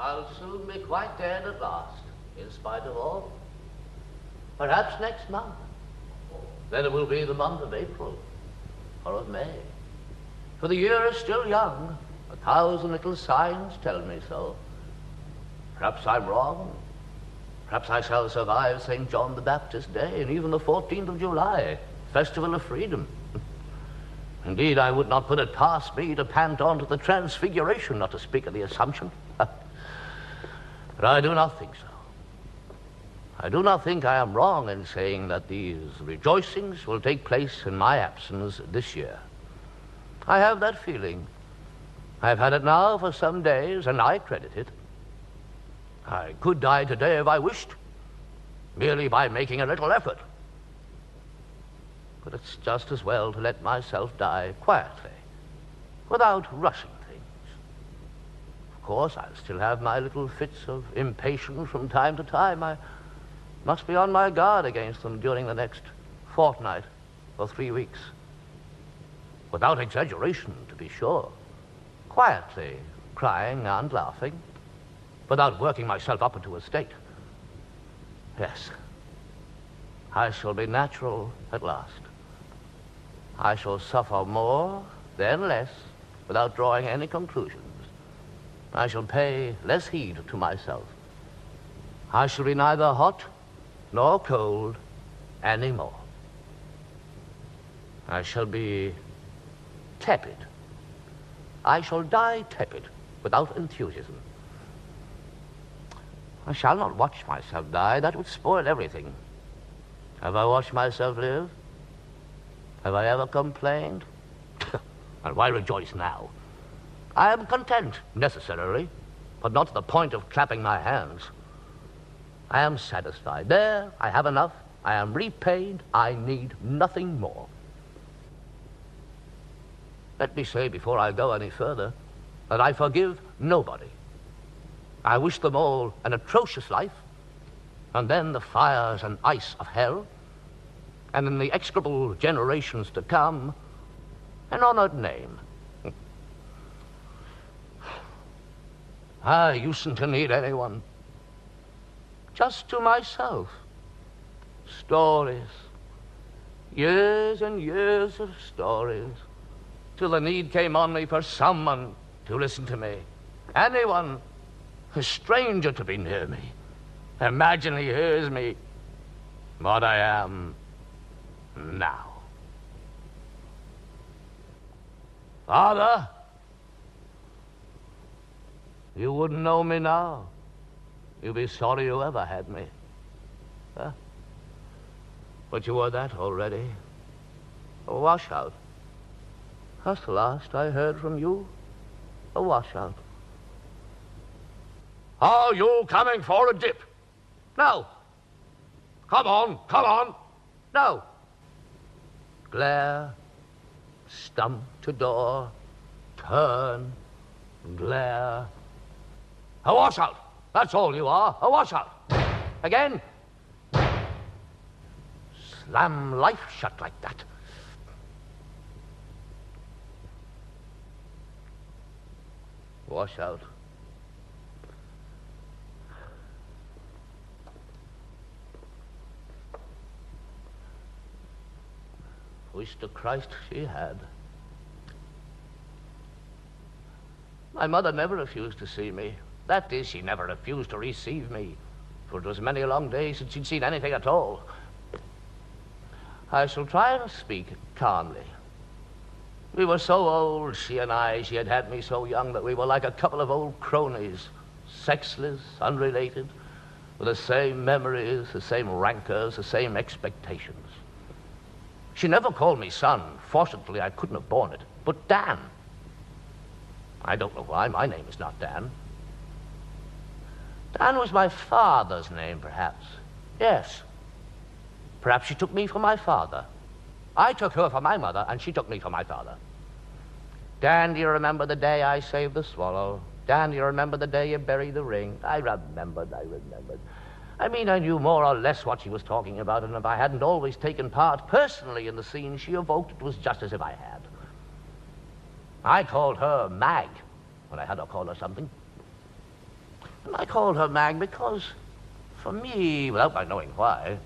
I'll soon be quite dead at last, in spite of all. Perhaps next month. Then it will be the month of April, or of May. For the year is still young. 1,000 little signs tell me so. Perhaps I'm wrong. Perhaps I shall survive St. John the Baptist Day and even the 14th of July, Festival of Freedom. Indeed, I would not put it past me to pant on to the Transfiguration, not to speak of the Assumption. But I do not think so. I do not think I am wrong in saying that these rejoicings will take place in my absence this year. I have that feeling. I've had it now for some days, and I credit it. I could die today if I wished, merely by making a little effort. But it's just as well to let myself die quietly, without rushing things. Of course, I'll still have my little fits of impatience from time to time. I must be on my guard against them during the next fortnight or 3 weeks. Without exaggeration, to be sure. Quietly crying and laughing, without working myself up into a state. Yes, I shall be natural at last. I shall suffer more, then less, without drawing any conclusions. I shall pay less heed to myself. I shall be neither hot nor cold anymore. I shall be tepid. I shall die tepid, without enthusiasm. I shall not watch myself die. That would spoil everything. Have I watched myself live? Have I ever complained? And why rejoice now? I am content, necessarily, but not to the point of clapping my hands. I am satisfied. There, I have enough. I am repaid. I need nothing more. Let me say before I go any further that I forgive nobody. I wish them all an atrocious life, and then the fires and ice of hell, and in the execrable generations to come, an honored name. I usedn't to need anyone. Just to myself. Stories. Years and years of stories. Till the need came on me for someone to listen to me. Anyone. A stranger to be near me. Imagine he hears me. What I am now. Father, you wouldn't know me now. You'd be sorry you ever had me. Huh? But you were that already. A washout. That's the last I heard from you. A washout. Are you coming for a dip? No. Come on, come on. No. Glare, stump to door, turn, glare. A washout. That's all you are, a washout. Again. Slam life shut like that. Washout. Wish to Christ she had. My mother never refused to see me. That is, she never refused to receive me, for it was many a long day since she'd seen anything at all. I shall try and speak calmly. We were so old, she and I. She had had me so young that we were like a couple of old cronies, sexless, unrelated, with the same memories, the same rancors, the same expectations. She never called me son. Fortunately, I couldn't have borne it. But Dan. I don't know why my name is not Dan. Dan was my father's name, perhaps. Yes. Perhaps she took me for my father. I took her for my mother, and she took me for my father. Dan, do you remember the day I saved the swallow? Dan, do you remember the day you buried the ring? I remembered. I mean, I knew more or less what she was talking about, and if I hadn't always taken part personally in the scene she evoked, it was just as if I had. I called her Mag when I had to call her something. And I called her Mag because, for me, without my knowing why,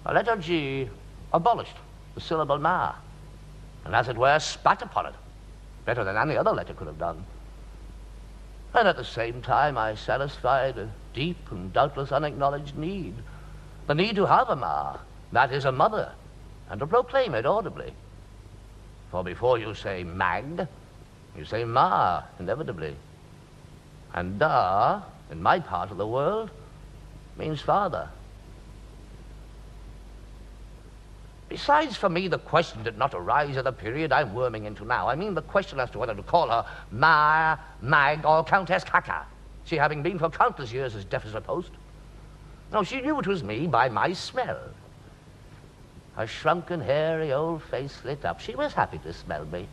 the letter G abolished the syllable ma, and as it were, spat upon it, better than any other letter could have done. And at the same time, I satisfied a deep and doubtless unacknowledged need, the need to have a ma, that is, a mother, and to proclaim it audibly. For before you say mag, you say ma, inevitably. And da, in my part of the world, means father. Besides, for me, the question did not arise at the period I'm worming into now. I mean the question as to whether to call her Ma, Mag, or Countess Kaka, she having been for countless years as deaf as a post. No, she knew it was me by my smell. Her shrunken, hairy old face lit up. She was happy to smell me.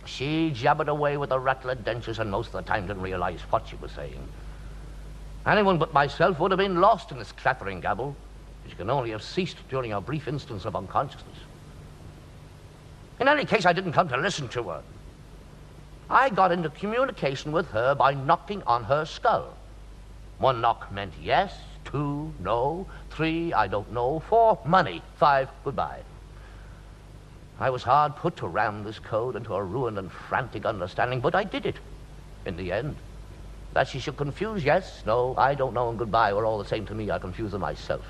She jabbered away with the rattler dentures and most of the time didn't realize what she was saying. Anyone but myself would have been lost in this clattering gabble, which can only have ceased during a brief instance of unconsciousness. In any case, I didn't come to listen to her. I got into communication with her by knocking on her skull. 1 knock meant yes, 2, no, 3, I don't know, 4, money, 5, goodbye. I was hard put to ram this code into a ruined and frantic understanding, but I did it, in the end. That she should confuse yes, no, I don't know, and goodbye were all the same to me. I confused them myself.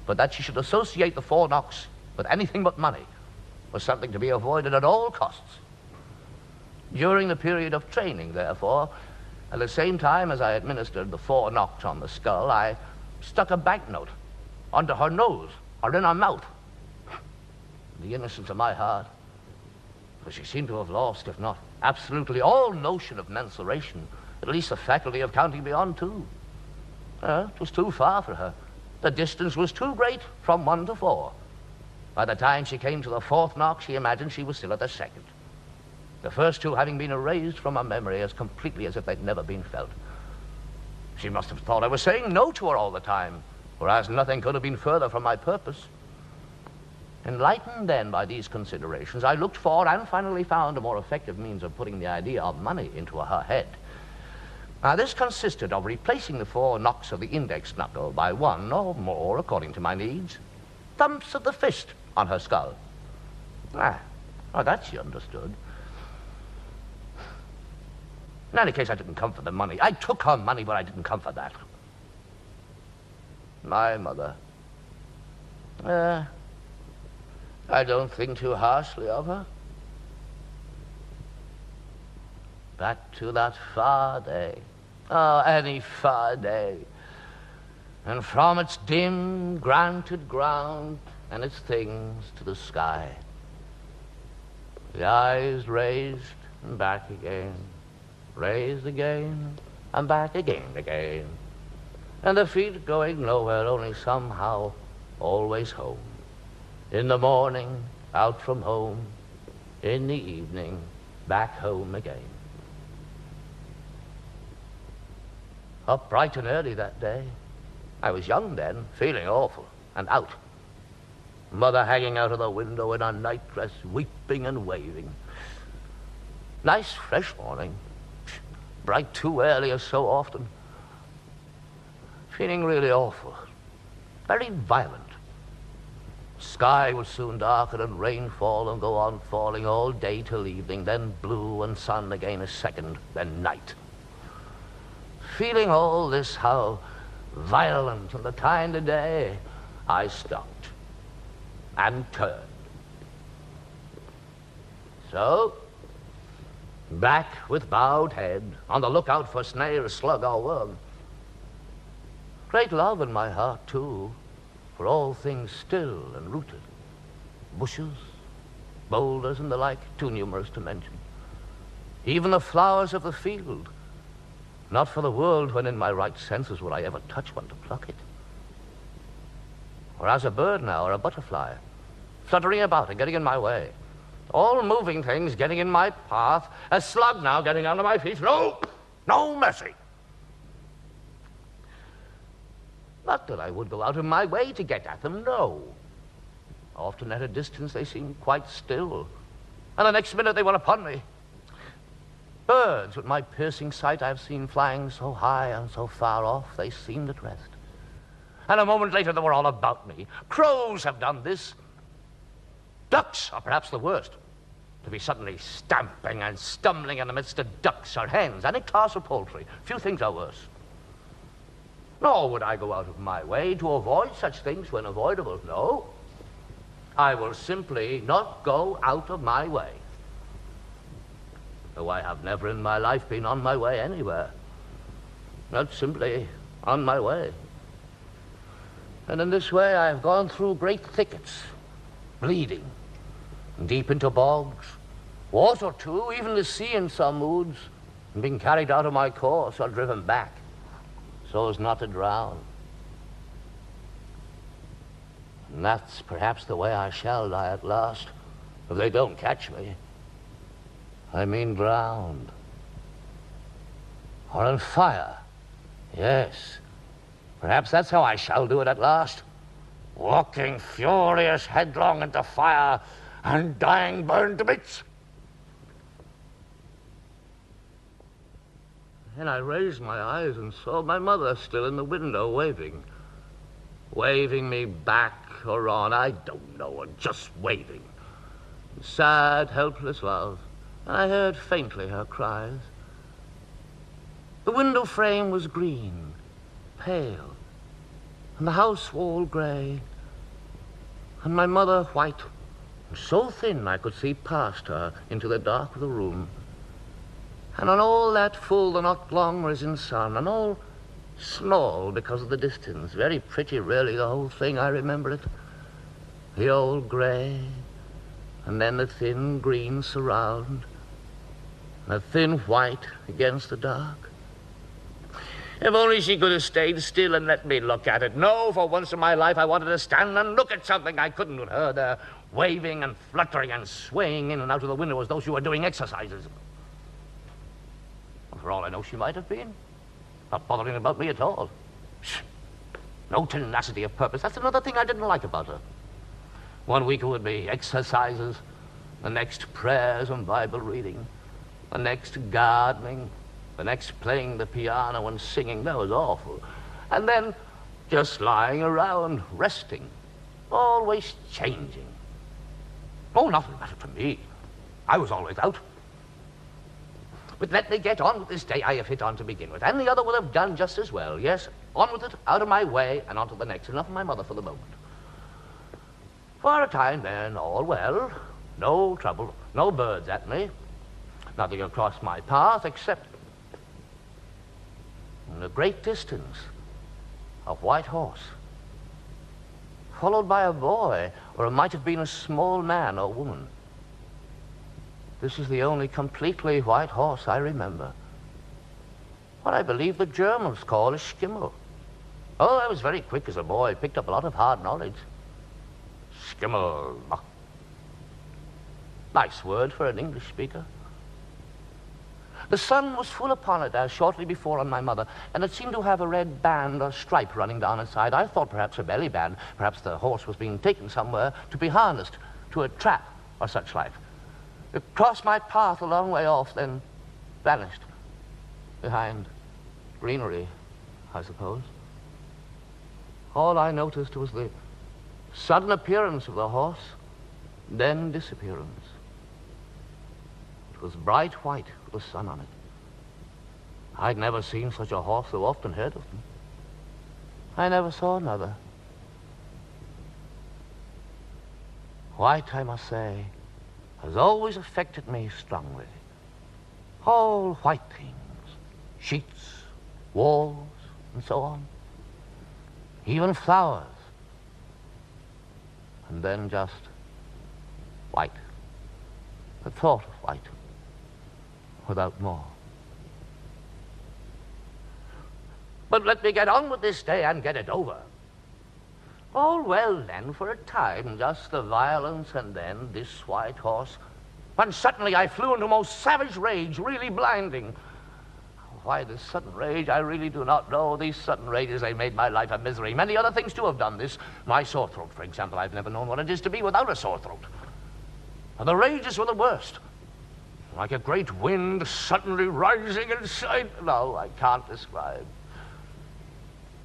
But that she should associate the 4 knocks with anything but money was something to be avoided at all costs. During the period of training, therefore, at the same time as I administered the 4 knocks on the skull, I stuck a banknote under her nose or in her mouth. The innocence of my heart, for she seemed to have lost, if not absolutely all notion of mensuration, at least the faculty of counting beyond 2. It was too far for her. The distance was too great from 1 to 4. By the time she came to the 4th knock, she imagined she was still at the 2nd. The first 2 having been erased from her memory as completely as if they'd never been felt. She must have thought I was saying no to her all the time, whereas nothing could have been further from my purpose. Enlightened then by these considerations, I looked for and finally found a more effective means of putting the idea of money into her head. Now, this consisted of replacing the 4 knocks of the index knuckle by 1 or more, according to my needs, thumps of the fist on her skull. That she understood. In any case, I didn't come for the money. I took her money, but I didn't come for that. My mother. I don't think too harshly of her. Back to that far day. Oh, any far day. And from its dim, granted ground and its things to the sky. The eyes raised and back again. Raised again and back again. And the feet going nowhere, only somehow always home. In the morning, out from home. In the evening, back home again. Up bright and early that day. I was young then, feeling awful, and out. Mother hanging out of the window in her nightdress, weeping and waving. Nice, fresh morning. Bright too early as so often. Feeling really awful. Very violent. Sky would soon darken and rain fall and go on falling all day till evening, then blue and sun again a second, then night. Feeling all this, how violent and the kind of day, I stopped and turned. So, back with bowed head, on the lookout for snail, slug, or worm. Great love in my heart, too, for all things still and rooted. Bushes, boulders, and the like, too numerous to mention. Even the flowers of the field. Not for the world when in my right senses would I ever touch one to pluck it. Or as a bird now, or a butterfly, fluttering about and getting in my way. All moving things getting in my path, a slug now getting under my feet. No mercy. Not that I would go out of my way to get at them, no. Often at a distance they seem quite still, and the next minute they were upon me. Birds, with my piercing sight, I've seen flying so high and so far off, they seemed at rest. And a moment later, they were all about me. Crows have done this. Ducks are perhaps the worst. To be suddenly stamping and stumbling in the midst of ducks or hens, any class of poultry. Few things are worse. Nor would I go out of my way to avoid such things when avoidable. No. I will simply not go out of my way. Though I have never in my life been on my way anywhere. Not simply on my way. And in this way I have gone through great thickets, bleeding, deep into bogs, water too, even the sea in some moods, and been carried out of my course or driven back, so as not to drown. And that's perhaps the way I shall die at last, if they don't catch me. I mean drowned. Or on fire. Yes, perhaps that's how I shall do it at last. Walking furious headlong into fire and dying burned to bits. Then I raised my eyes and saw my mother still in the window waving. Waving me back or on, I don't know, and just waving. Sad, helpless love. I heard faintly her cries. The window frame was green, pale, and the house wall grey, and my mother white, so thin I could see past her into the dark of the room. And on all that full the not long risen sun, and all small because of the distance, very pretty really, the whole thing, I remember it. The old grey, and then the thin green surround, and the thin white against the dark. If only she could have stayed still and let me look at it. No, for once in my life I wanted to stand and look at something I couldn't with her there, waving and fluttering and swaying in and out of the window as though she were doing exercises. For all I know, she might have been. Not bothering about me at all. Shh. No tenacity of purpose. That's another thing I didn't like about her. 1 week it would be exercises, the next prayers and Bible reading, the next gardening, the next playing the piano and singing. That was awful. And then just lying around, resting, always changing. Oh, nothing mattered to me. I was always out. But let me get on with this day I have hit on to begin with, and the other will have done just as well. Yes, on with it, out of my way, and on to the next. Enough of my mother for the moment. For a time then, all well, no trouble, no birds at me, nothing across my path except in a great distance, a white horse, followed by a boy, or it might have been a small man or woman. This is the only completely white horse I remember. What I believe the Germans call a skimmer. Oh, I was very quick as a boy, picked up a lot of hard knowledge. Skimmer. Nice word for an English speaker. The sun was full upon it as shortly before on my mother, and it seemed to have a red band or stripe running down its side. I thought perhaps a belly band, perhaps the horse was being taken somewhere to be harnessed to a trap or such like. It crossed my path a long way off, then vanished behind greenery, I suppose. All I noticed was the sudden appearance of the horse, then disappearance. It was bright white with the sun on it. I'd never seen such a horse, though often heard of them. I never saw another. White, I must say, has always affected me strongly. All white things, sheets, walls, and so on. Even flowers. And then just white. The thought of white, without more. But let me get on with this day and get it over. All well then for a time, just the violence and then this white horse, when suddenly I flew into most savage rage, really blinding. Why this sudden rage, I really do not know. These sudden rages, they made my life a misery. Many other things too have done this. My sore throat, for example, I've never known what it is to be without a sore throat. And the rages were the worst. like a great wind suddenly rising inside. No, I can't describe.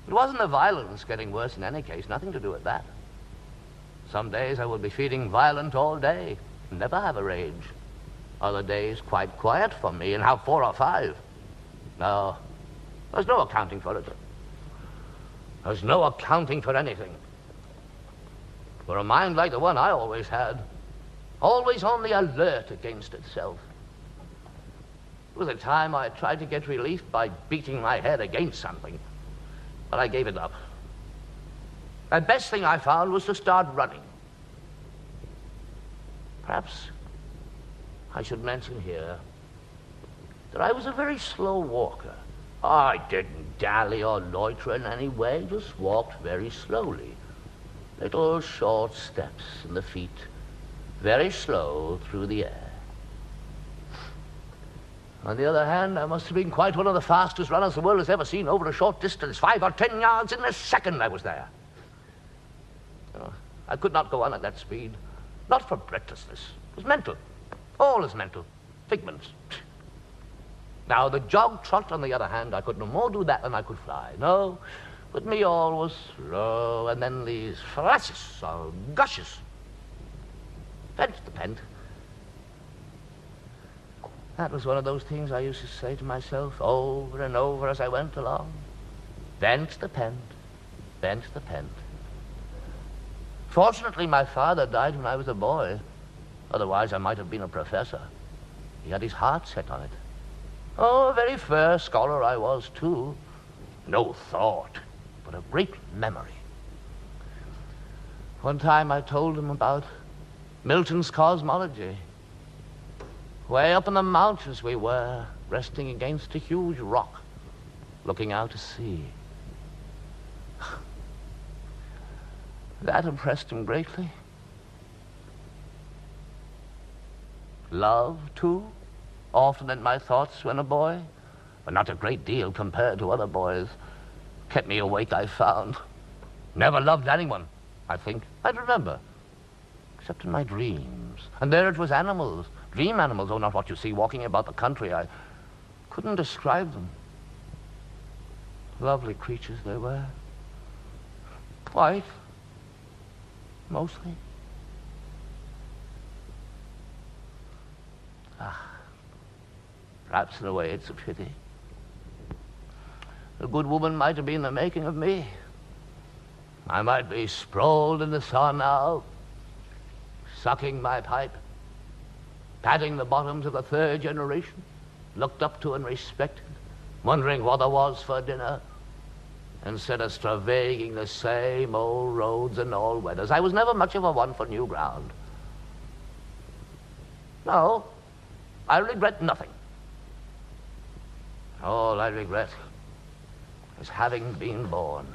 It wasn't the violence getting worse in any case, nothing to do with that. Some days I would be feeling violent all day, never have a rage. Other days quite quiet for me and have 4 or 5. No, there's no accounting for it. There's no accounting for anything. For a mind like the one I always had, always on the alert against itself. There was a time I tried to get relief by beating my head against something, but I gave it up. The best thing I found was to start running. Perhaps I should mention here that I was a very slow walker. I didn't dally or loiter in any way, just walked very slowly. Little short steps in the feet, very slow through the air. On the other hand, I must have been quite one of the fastest runners the world has ever seen over a short distance. 5 or 10 yards in a second I was there. I could not go on at that speed. Not for breathlessness. It was mental. All is mental. Figments. Now, the jog trot, on the other hand, I could no more do that than I could fly. No, with me all was slow, and then these flashes or gushes. Fence the pent. That was one of those things I used to say to myself over and over as I went along. Vent the pent. Vent the pent. Fortunately, my father died when I was a boy. Otherwise, I might have been a professor. He had his heart set on it. Oh, a very fair scholar I was, too. No thought, but a great memory. One time I told him about Milton's cosmology. Way up in the mountains we were, resting against a huge rock, looking out to sea. That impressed him greatly. Love, too, often in my thoughts when a boy, but not a great deal compared to other boys. Kept me awake, I found. Never loved anyone, I think. I'd remember, except in my dreams. And there it was animals, dream animals, oh, not what you see walking about the country. I couldn't describe them. Lovely creatures they were. White, mostly. Perhaps in a way it's a pity. A good woman might have been the making of me. I might be sprawled in the sun now, sucking my pipe, patting the bottoms of the 3rd generation, looked up to and respected, wondering what there was for dinner, instead of stravaiging the same old roads and all weathers. I was never much of a one for new ground. No, I regret nothing. All I regret is having been born.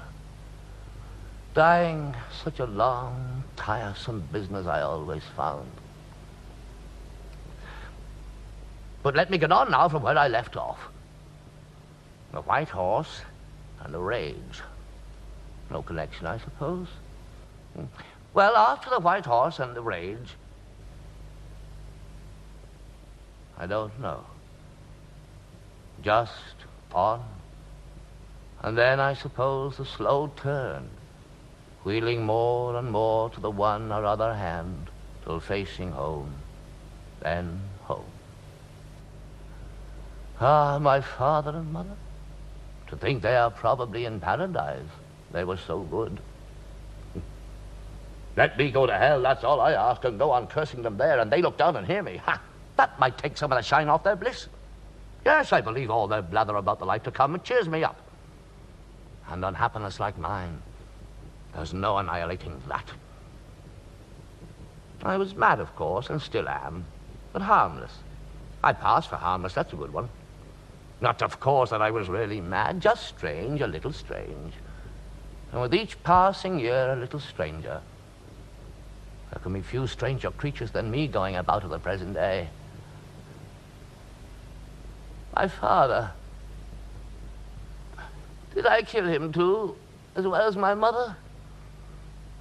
Dying such a long, tiresome business I always found. But let me get on now from where I left off. The white horse and the rage. No connection, I suppose. Well, after the white horse and the rage, I don't know. Just on. And then, I suppose, the slow turn, wheeling more and more to the one or other hand, till facing home, then home. Ah, my father and mother, to think they are probably in paradise. They were so good. Let me go to hell, that's all I ask, and go on cursing them there, and they look down and hear me. Ha! That might take some of the shine off their bliss. Yes, I believe all their blather about the life to come. It cheers me up. And unhappiness like mine, there's no annihilating that. I was mad, of course, and still am, but harmless. I passed for harmless, that's a good one. Not, of course, that I was really mad, just strange, a little strange. And with each passing year, a little stranger. There can be few stranger creatures than me going about at the present day. My father. Did I kill him too, as well as my mother?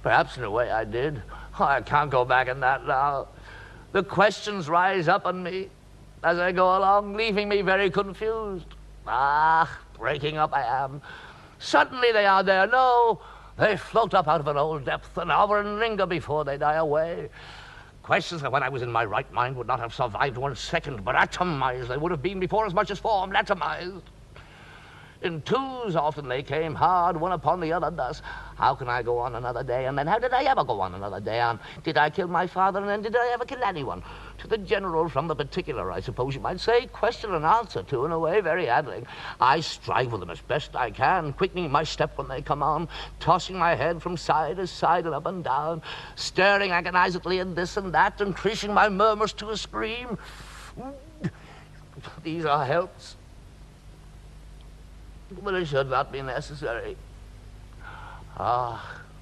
Perhaps in a way I did. Oh, I can't go back in that now. The questions rise up on me. as I go along, leaving me very confused. Breaking up I am. Suddenly they are there. No, they float up out of an old depth and hover and linger before they die away. Questions that when I was in my right mind would not have survived 1 second, but atomized they would have been before as much as formed, atomized. In twos often they came, hard, one upon the other thus. How can I go on another day? And then how did I ever go on another day? Did I kill my father? And then did I ever kill anyone? To the general from the particular, I suppose you might say. Question and answer, too, in a way very handling. I strive with them as best I can, quickening my step when they come on, tossing my head from side to side and up and down, staring agonizedly at this and that, increasing my murmurs to a scream. These are helps. But it should not be necessary.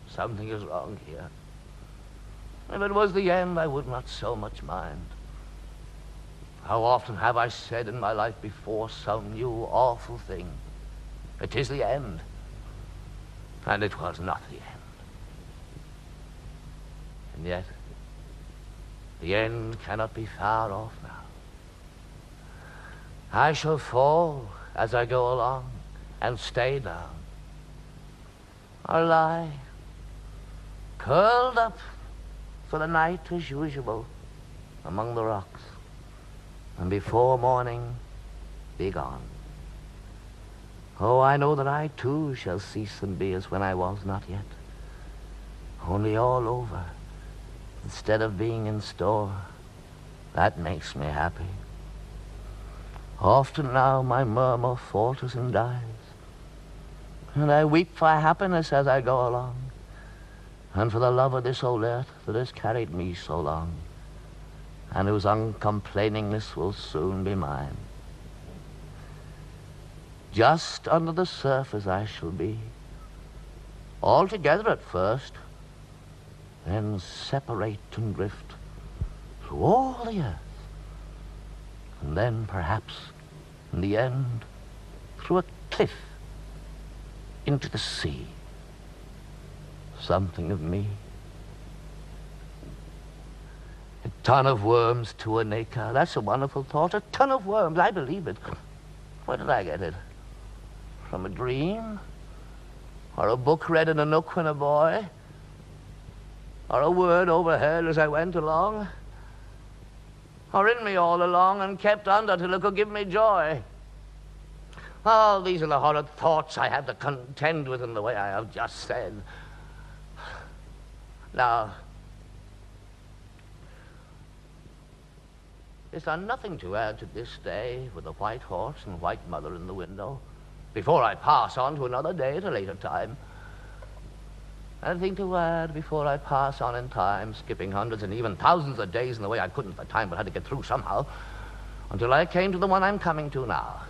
Something is wrong here. If it was the end, I would not so much mind. How often have I said in my life before some new awful thing, it is the end, and it was not the end. And yet, the end cannot be far off now. I shall fall as I go along, and stay down, or lie, curled up for the night as usual among the rocks, and before morning be gone. Oh, I know that I too shall cease and be as when I was not yet, only all over, instead of being in store. That makes me happy. Often now my murmur falters and dies, and I weep for happiness as I go along, and for the love of this old earth that has carried me so long, and whose uncomplainingness will soon be mine. Just under the surface I shall be, altogether at first, then separate and drift through all the earth, and then perhaps, in the end, through a cliff into the sea. Something of me. A ton of worms to an acre. That's a wonderful thought. A ton of worms. I believe it. Where did I get it? From a dream? Or a book read in a nook when a boy? Or a word overheard as I went along? Or in me all along and kept under till it could give me joy? Oh, these are the horrid thoughts I have to contend with in the way I have just said. Now, is there nothing to add to this day with the white horse and white mother in the window, before I pass on to another day at a later time? Anything to add before I pass on in time, skipping hundreds and even thousands of days in the way I couldn't for time, but had to get through somehow, until I came to the one I'm coming to now?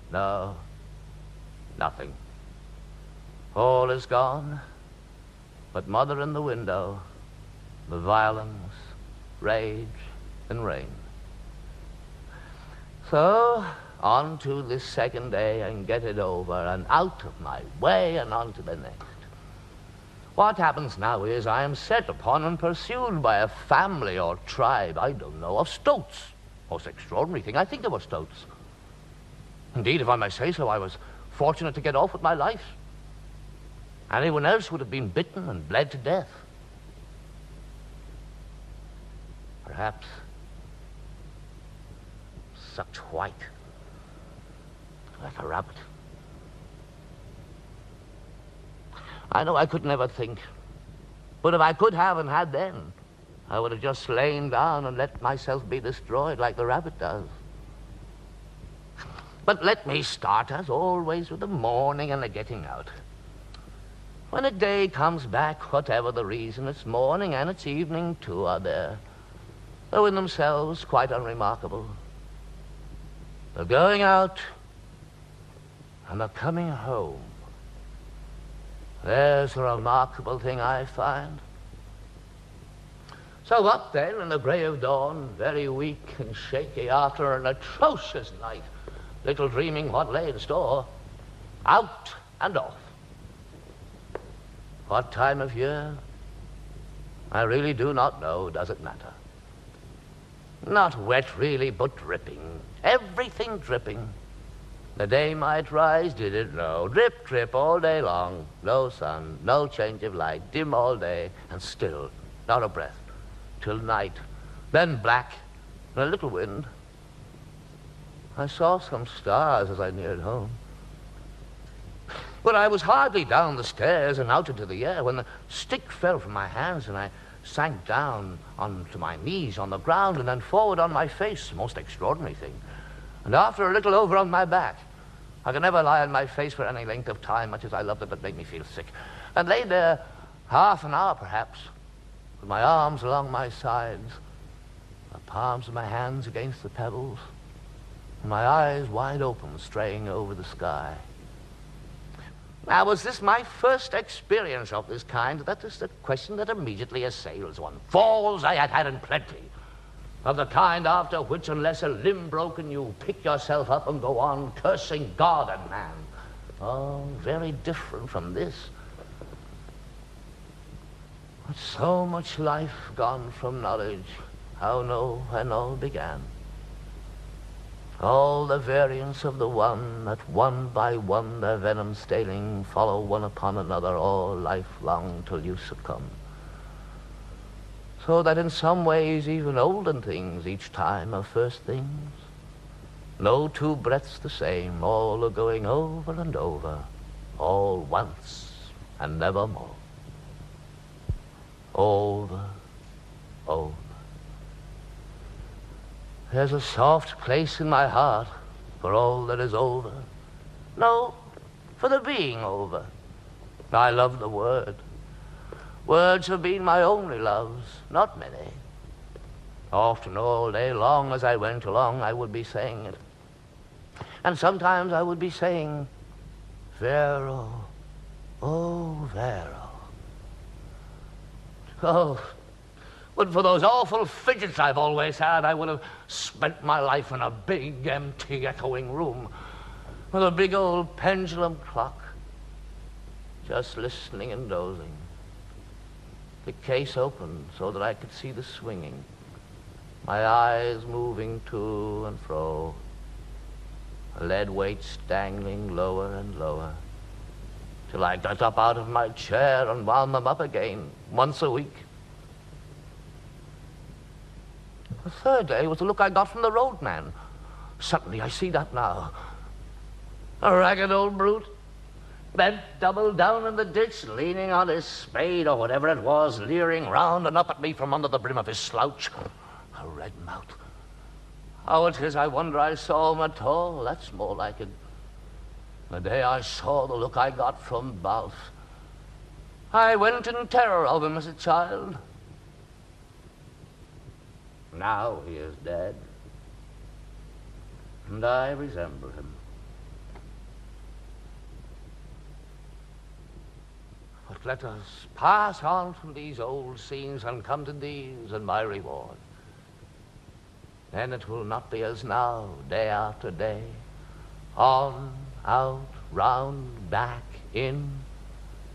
No, nothing. All is gone, but mother in the window, the violence, rage, and rain. So, on to this second day and get it over, and out of my way and on to the next. What happens now is I am set upon and pursued by a family or tribe, I don't know, of stoats. Most extraordinary thing. I think they were stoats. Indeed, if I may say so, I was fortunate to get off with my life. Anyone else would have been bitten and bled to death. Perhaps such white, like a rabbit. I know I could never think, but if I could have and had then, I would have just lain down and let myself be destroyed like the rabbit does. But let me start, as always, with the morning and the getting out. When a day comes back, whatever the reason, its morning and its evening, too, are there, though in themselves quite unremarkable. The going out and the coming home. There's the remarkable thing I find. So up then in the grey of dawn, very weak and shaky after an atrocious night, little dreaming what lay in store, out and off. What time of year? I really do not know. Does it matter? Not wet, really, but dripping. Everything dripping. The day might rise, did it know. Drip, drip all day long. No sun, no change of light. Dim all day, and still, not a breath. Till night. Then black, and a little wind. I saw some stars as I neared home. But I was hardly down the stairs and out into the air when the stick fell from my hands and I sank down onto my knees on the ground and then forward on my face. Most extraordinary thing. And after a little over on my back. I could never lie on my face for any length of time, much as I loved it, but made me feel sick. And lay there half an hour, perhaps, with my arms along my sides, the palms of my hands against the pebbles, and my eyes wide open, straying over the sky. Now, was this my first experience of this kind? That is the question that immediately assails one. Falls I had had in plenty. Of the kind after which, unless a limb broken, you pick yourself up and go on cursing God and man. Oh, very different from this. But so much life gone from knowledge, how know when all began. All the variants of the one, that one by one their venom staling, follow one upon another all lifelong till you succumb. So that in some ways even olden things each time are first things. No two breaths the same, all are going over and over, all once and nevermore. Over, over. There's a soft place in my heart for all that is over. No, for the being over. I love the word. Words have been my only loves, not many. Often all day long as I went along, I would be saying it. And sometimes I would be saying, Vero, oh, Vero. Oh, but for those awful fidgets I've always had, I would have spent my life in a big, empty, echoing room with a big old pendulum clock, just listening and dozing. The case open so that I could see the swinging, my eyes moving to and fro, lead weights dangling lower and lower, till I got up out of my chair and wound them up again once a week. The third day was the look I got from the roadman. Suddenly I see that now. A ragged old brute, bent double down in the ditch, leaning on his spade or whatever it was, leering round and up at me from under the brim of his slouch. A red mouth. How it is, I wonder I saw him at all. That's more like it. The day I saw the look I got from Balf, I went in terror of him as a child. Now he is dead, and I resemble him. But let us pass on from these old scenes and come to these and my reward. Then it will not be as now, day after day, on, out, round, back, in,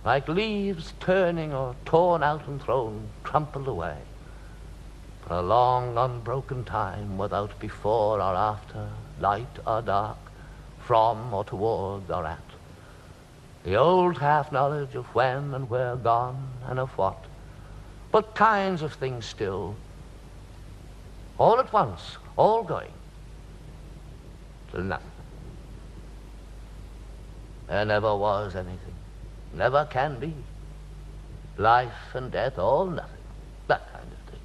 like leaves turning or torn out and thrown, crumpled away, for a long unbroken time without before or after, light or dark, from or towards or at. The old half-knowledge of when and where gone and of what, but kinds of things still, all at once, all going, till nothing. There never was anything, never can be. Life and death, all nothing, that kind of thing.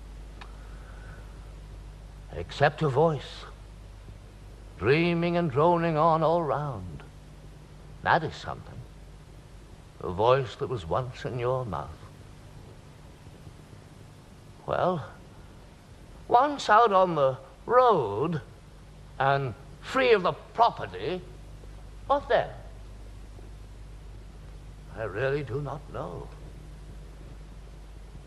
Except a voice, dreaming and droning on all round. That is something. A voice that was once in your mouth. Well, once out on the road and free of the property, what then? I really do not know.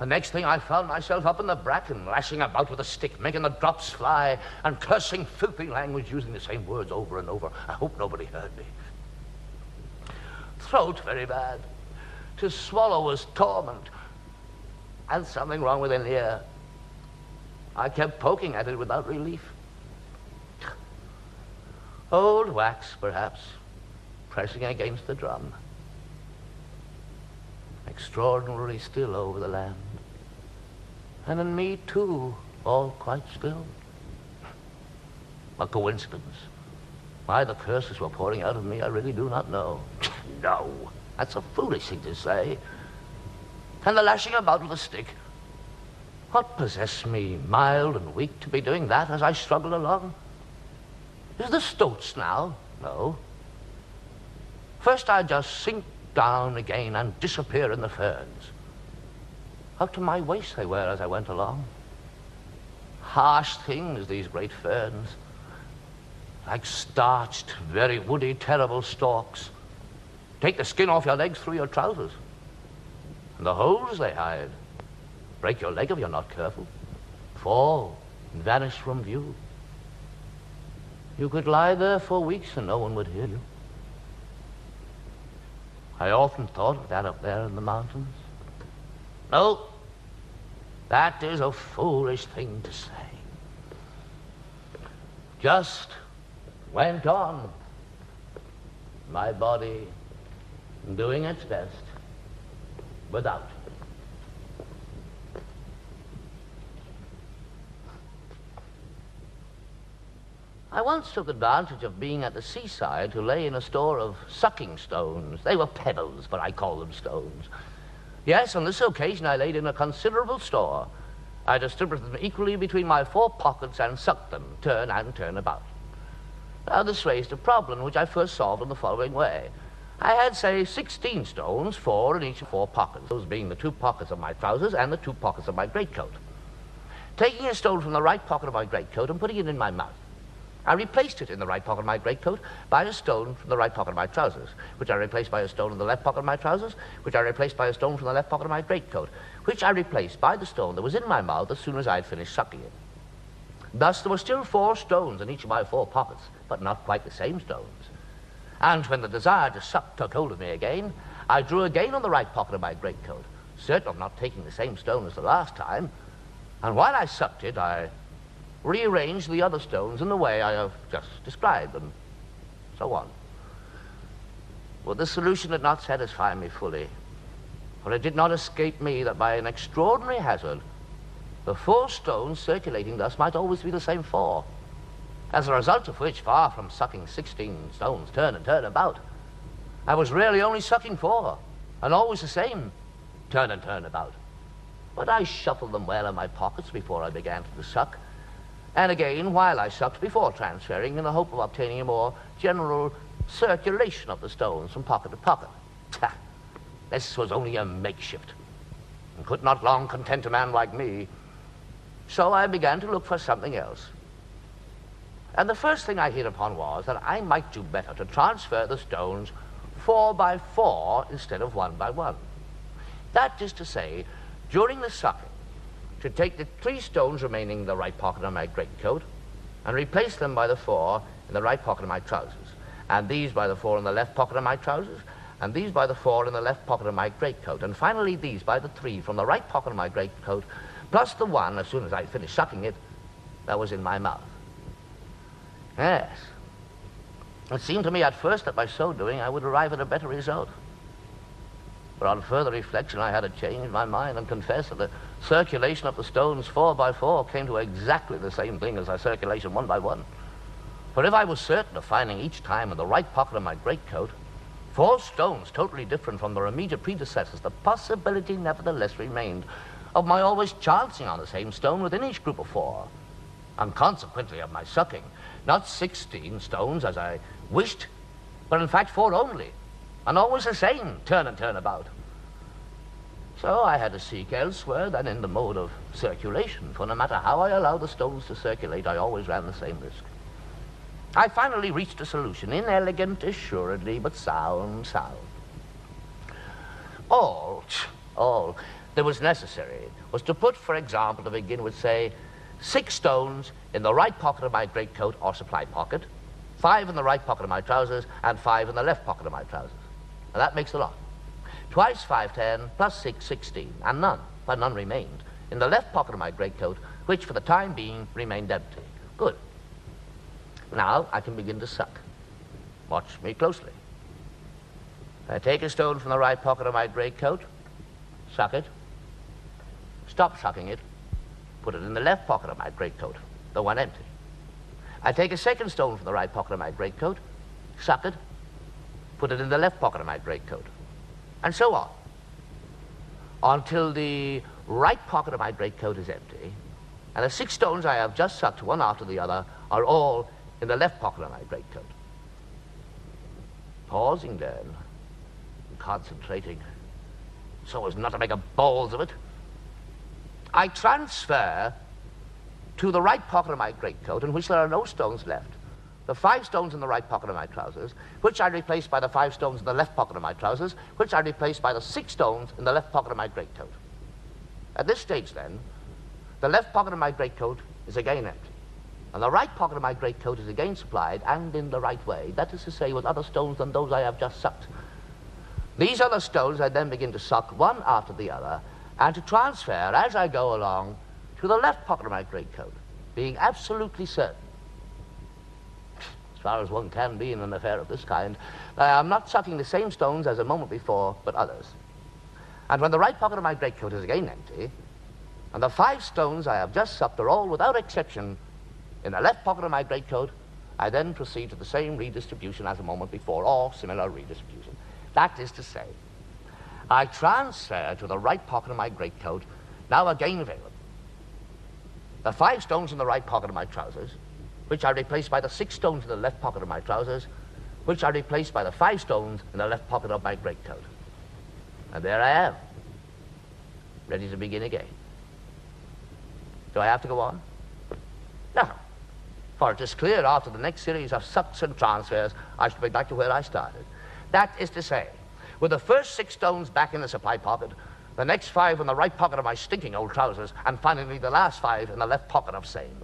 The next thing I found myself up in the bracken, lashing about with a stick, making the drops fly, and cursing filthy language, using the same words over and over. I hope nobody heard me. Throat very bad. To swallow was torment. And something wrong with an ear. I kept poking at it without relief. Old wax, perhaps, pressing against the drum. Extraordinarily still over the land. And in me, too, all quite still. A coincidence. Why the curses were pouring out of me, I really do not know. No, that's a foolish thing to say. And the lashing about with a stick. What possessed me, mild and weak, to be doing that as I struggled along? Is the stoats now? No. First I'd just sink down again and disappear in the ferns. Up to my waist they were as I went along. Harsh things, these great ferns. Like starched, very woody, terrible stalks. Take the skin off your legs through your trousers. And the holes they hide. Break your leg if you're not careful. Fall and vanish from view. You could lie there for weeks and no one would hear you. I often thought of that up there in the mountains. No, that is a foolish thing to say. Just went on, my body doing its best without. I once took advantage of being at the seaside to lay in a store of sucking stones. They were pebbles, but I call them stones. Yes, on this occasion I laid in a considerable store. I distributed them equally between my 4 pockets and sucked them, turn and turn about. Now this raised a problem which I first solved in the following way. I had, say, 16 stones, 4 in each of 4 pockets, those being the 2 pockets of my trousers and the 2 pockets of my greatcoat. Taking a stone from the right pocket of my greatcoat and putting it in my mouth, I replaced it in the right pocket of my greatcoat by a stone from the right pocket of my trousers, which I replaced by a stone in the left pocket of my trousers, which I replaced by a stone from the left pocket of my greatcoat, which I replaced by the stone that was in my mouth as soon as I had finished sucking it. Thus there were still 4 stones in each of my 4 pockets, but not quite the same stones. And when the desire to suck took hold of me again, I drew again on the right pocket of my greatcoat, certain of not taking the same stone as the last time, and while I sucked it, I rearranged the other stones in the way I have just described, and so on. But this solution did not satisfy me fully, for it did not escape me that by an extraordinary hazard, the 4 stones circulating thus might always be the same 4, as a result of which, far from sucking 16 stones turn and turn about, I was really only sucking 4, and always the same turn and turn about. But I shuffled them well in my pockets before I began to suck, and again while I sucked before transferring, in the hope of obtaining a more general circulation of the stones from pocket to pocket. This was only a makeshift, and could not long content a man like me. So I began to look for something else. And the first thing I hit upon was that I might do better to transfer the stones 4 by 4 instead of 1 by 1. That is to say, during the sucking, to take the 3 stones remaining in the right pocket of my greatcoat and replace them by the 4 in the right pocket of my trousers, and these by the 4 in the left pocket of my trousers, and these by the 4 in the left pocket of my greatcoat, and finally these by the 3 from the right pocket of my greatcoat, plus the 1, as soon as I finished sucking it, that was in my mouth. Yes. It seemed to me at first that by so doing I would arrive at a better result. But on further reflection, I had to change my mind and confess that the circulation of the stones 4 by 4 came to exactly the same thing as the circulation 1 by 1. For if I was certain of finding each time in the right pocket of my greatcoat 4 stones totally different from their immediate predecessors, the possibility nevertheless remained of my always chancing on the same stone within each group of 4, and consequently of my sucking not 16 stones as I wished, but in fact 4 only, and always the same turn and turn about. So I had to seek elsewhere than in the mode of circulation, for no matter how I allowed the stones to circulate, I always ran the same risk. I finally reached a solution, inelegant assuredly, but sound. All that was necessary was to put, for example, to begin with, say, 6 stones in the right pocket of my greatcoat or supply pocket, 5 in the right pocket of my trousers, and 5 in the left pocket of my trousers. And that makes a lot. Twice 5, 10, plus 6, 16, and none, but none remained, in the left pocket of my greatcoat, which for the time being remained empty. Good. Now I can begin to suck. Watch me closely. I take a stone from the right pocket of my greatcoat, suck it, stop sucking it, put it in the left pocket of my greatcoat, the one empty. I take a second stone from the right pocket of my greatcoat, suck it, put it in the left pocket of my greatcoat, and so on, until the right pocket of my greatcoat is empty, and the 6 stones I have just sucked, one after the other, are all in the left pocket of my greatcoat. Pausing then, and concentrating, so as not to make a balls of it, I transfer to the right pocket of my greatcoat, in which there are no stones left, the 5 stones in the right pocket of my trousers, which I replace by the 5 stones in the left pocket of my trousers, which I replace by the 6 stones in the left pocket of my greatcoat. At this stage, then, the left pocket of my greatcoat is again empty, and the right pocket of my greatcoat is again supplied, and in the right way, that is to say, with other stones than those I have just sucked. These other stones I then begin to suck one after the other, and to transfer, as I go along, to the left pocket of my greatcoat, being absolutely certain, as far as one can be in an affair of this kind, that I am not sucking the same stones as a moment before, but others. And when the right pocket of my greatcoat is again empty, and the 5 stones I have just sucked are all, without exception, in the left pocket of my greatcoat, I then proceed to the same redistribution as a moment before, or similar redistribution. That is to say, I transfer to the right pocket of my greatcoat, now again available, the 5 stones in the right pocket of my trousers, which I replace by the 6 stones in the left pocket of my trousers, which I replace by the 5 stones in the left pocket of my greatcoat. And there I am, ready to begin again. Do I have to go on? No. For it is clear after the next series of sucks and transfers, I shall be back to where I started. That is to say, with the first 6 stones back in the supply pocket, the next 5 in the right pocket of my stinking old trousers, and finally the last 5 in the left pocket of same.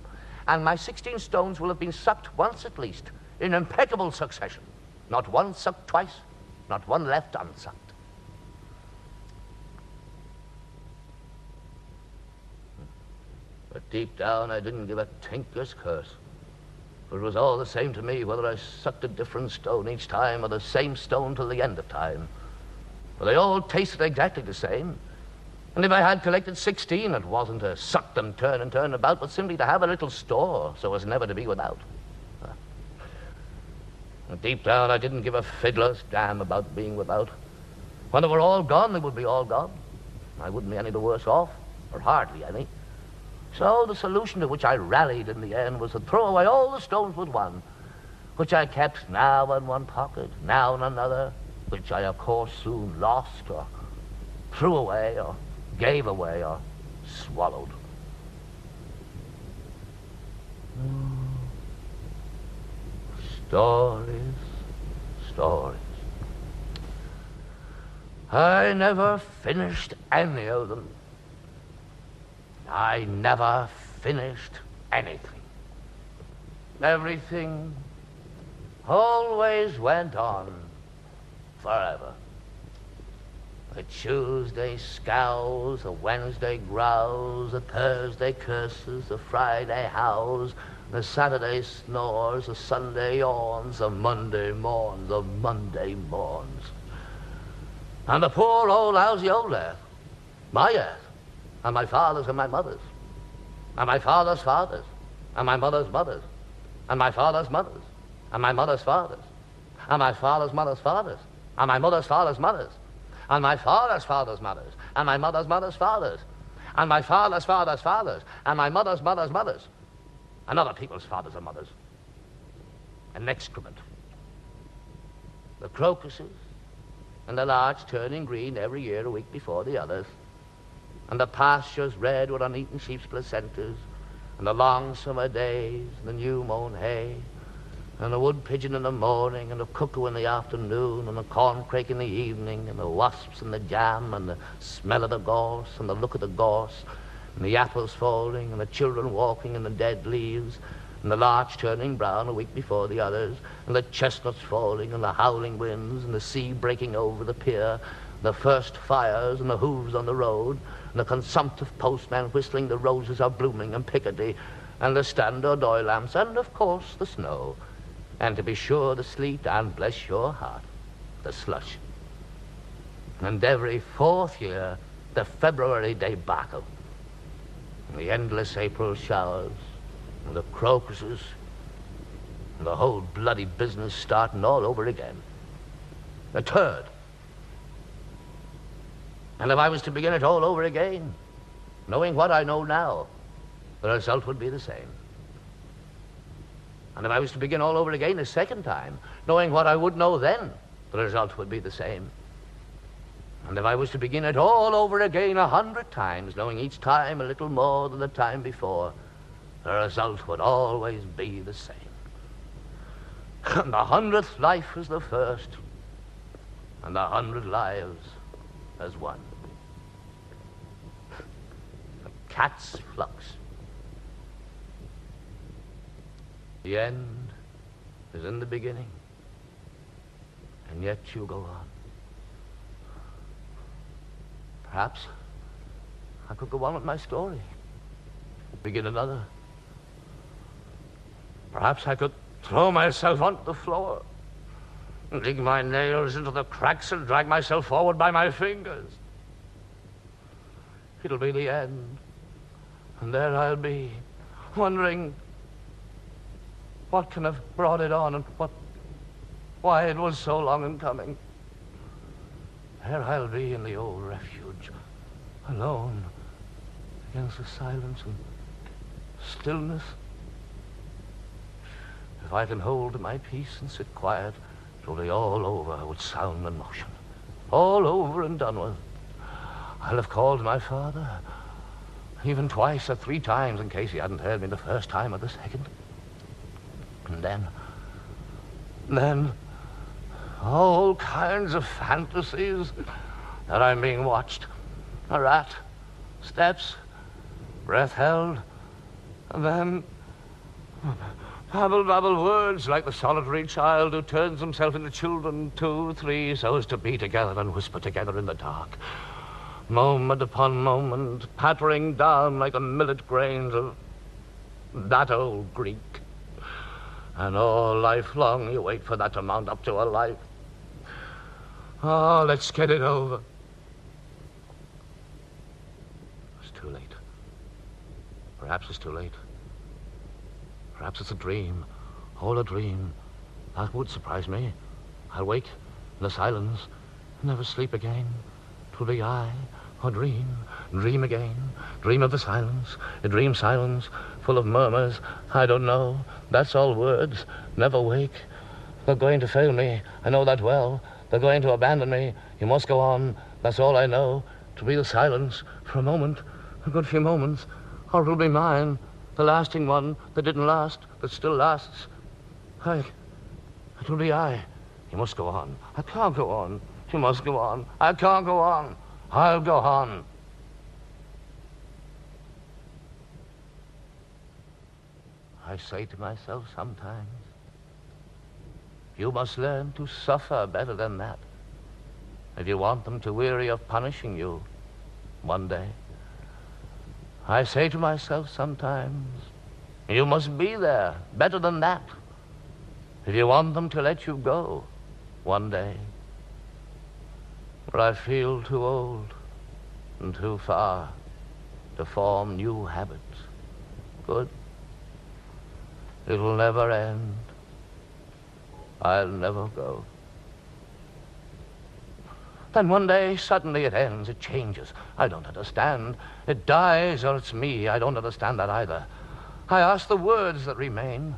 And my 16 stones will have been sucked once at least, in impeccable succession. Not one sucked twice, not one left unsucked. But deep down I didn't give a tinker's curse. For it was all the same to me whether I sucked a different stone each time or the same stone till the end of time. For they all tasted exactly the same. And if I had collected 16, it wasn't to suck them turn and turn about, but simply to have a little store so as never to be without. And deep down I didn't give a fiddler's damn about being without. When they were all gone, they would be all gone. I wouldn't be any the worse off, or hardly any. So the solution to which I rallied in the end was to throw away all the stones but one, which I kept now in one pocket, now in another, which I of course soon lost, or threw away, or gave away, or swallowed. Stories, stories. I never finished any of them. I never finished anything. Everything always went on forever. A Tuesday scowls, a Wednesday growls, a Thursday curses, a Friday howls, a Saturday snores, a Sunday yawns, a Monday mourns, a Monday mourns. And the poor old lousy old earth, my earth, and my father's and my mother's, and my father's fathers, and my mother's mothers, and my father's mothers, and my mother's fathers, and my father's mother's fathers, and my mother's father's mothers, and my father's father's mothers, and my mother's mother's fathers, and my father's father's fathers, and my mother's mother's mothers, and other people's fathers and mothers. An excrement. The crocuses, and the larch turning green every year a week before the others, and the pastures red with uneaten sheep's placentas, and the long summer days, and the new-mown hay, and the wood pigeon in the morning, and the cuckoo in the afternoon, and the corncrake in the evening, and the wasps and the jam, and the smell of the gorse, and the look of the gorse, and the apples falling, and the children walking in the dead leaves, and the larch turning brown a week before the others, and the chestnuts falling, and the howling winds, and the sea breaking over the pier, the first fires, and the hooves on the road, and the consumptive postman whistling the roses are blooming in Piccadilly, and the standard oil lamps, and of course the snow, and to be sure the sleet, and bless your heart, the slush. And every 4th year, the February debacle, and the endless April showers, and the crocuses, and the whole bloody business starting all over again. A turd. And if I was to begin it all over again, knowing what I know now, the result would be the same. And if I was to begin all over again a second time, knowing what I would know then, the result would be the same. And if I was to begin it all over again 100 times, knowing each time a little more than the time before, the result would always be the same. And the 100th life was the first, and the 100 lives as one. The cat's flux. The end is in the beginning, and yet you go on. Perhaps I could go on with my story, begin another. Perhaps I could throw myself onto the floor and dig my nails into the cracks and drag myself forward by my fingers. It'll be the end, and there I'll be, wondering what can have brought it on and why it was so long in coming. There I'll be in the old refuge, alone against the silence and stillness. If I can hold my peace and sit quiet, it'll be all over with sound and motion. All over and done with. I'll have called my father, even twice or 3 times, in case he hadn't heard me the first time or the second. And then, all kinds of fantasies that I'm being watched. A rat, steps, breath held, and then babble words like the solitary child who turns himself into children, 2, 3, so as to be together and whisper together in the dark. Moment upon moment, pattering down like the millet grains of that old Greek. And all life long you wait for that to mount up to a life. Oh, let's get it over. It's too late. Perhaps it's too late. Perhaps it's a dream. All a dream. That would surprise me. I'll wake in the silence, never sleep again. 'Twill be I, or dream again. Dream of the silence, a dream silence, full of murmurs. I don't know. That's all words. Never wake. They're going to fail me. I know that well. They're going to abandon me. You must go on. That's all I know. To be the silence for a moment, a good few moments, or it'll be mine, the lasting one that didn't last, that still lasts. It'll be I. You must go on. I can't go on. You must go on. I can't go on. I'll go on. I say to myself sometimes, you must learn to suffer better than that if you want them to weary of punishing you one day. I say to myself sometimes, you must be there better than that if you want them to let you go one day. For I feel too old and too far to form new habits. Good. It'll never end. I'll never go. Then one day, suddenly it ends, it changes. I don't understand. It dies, or it's me. I don't understand that either. I ask the words that remain.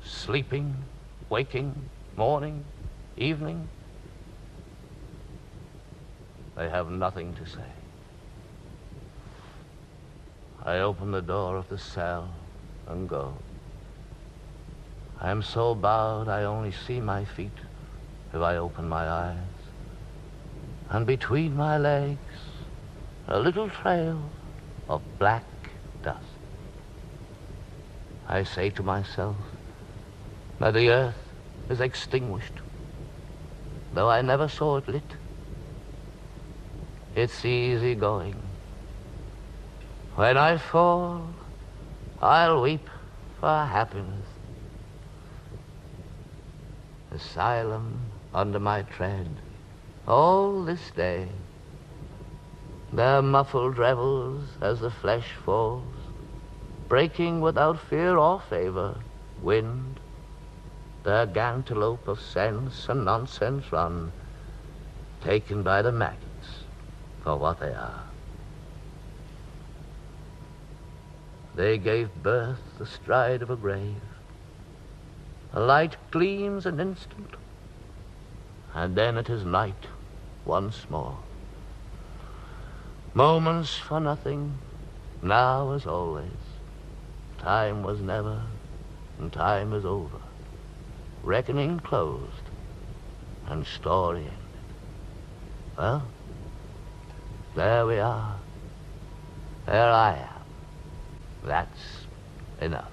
Sleeping, waking, morning, evening. They have nothing to say. I open the door of the cell and go. I am so bowed I only see my feet if I open my eyes. And between my legs, a little trail of black dust. I say to myself that the earth is extinguished, though I never saw it lit. It's easy going, When I fall, I'll weep for happiness. Asylum under my tread, all this day. Their muffled revels as the flesh falls, breaking without fear or favor, wind. Their gantelope of sense and nonsense run, taken by the maggots for what they are. They gave birth the stride of a grave. A light gleams an instant, and then it is night once more. Moments for nothing, now as always. Time was never, and time is over. Reckoning closed, and story ended. Well, there we are. There I am. That's enough.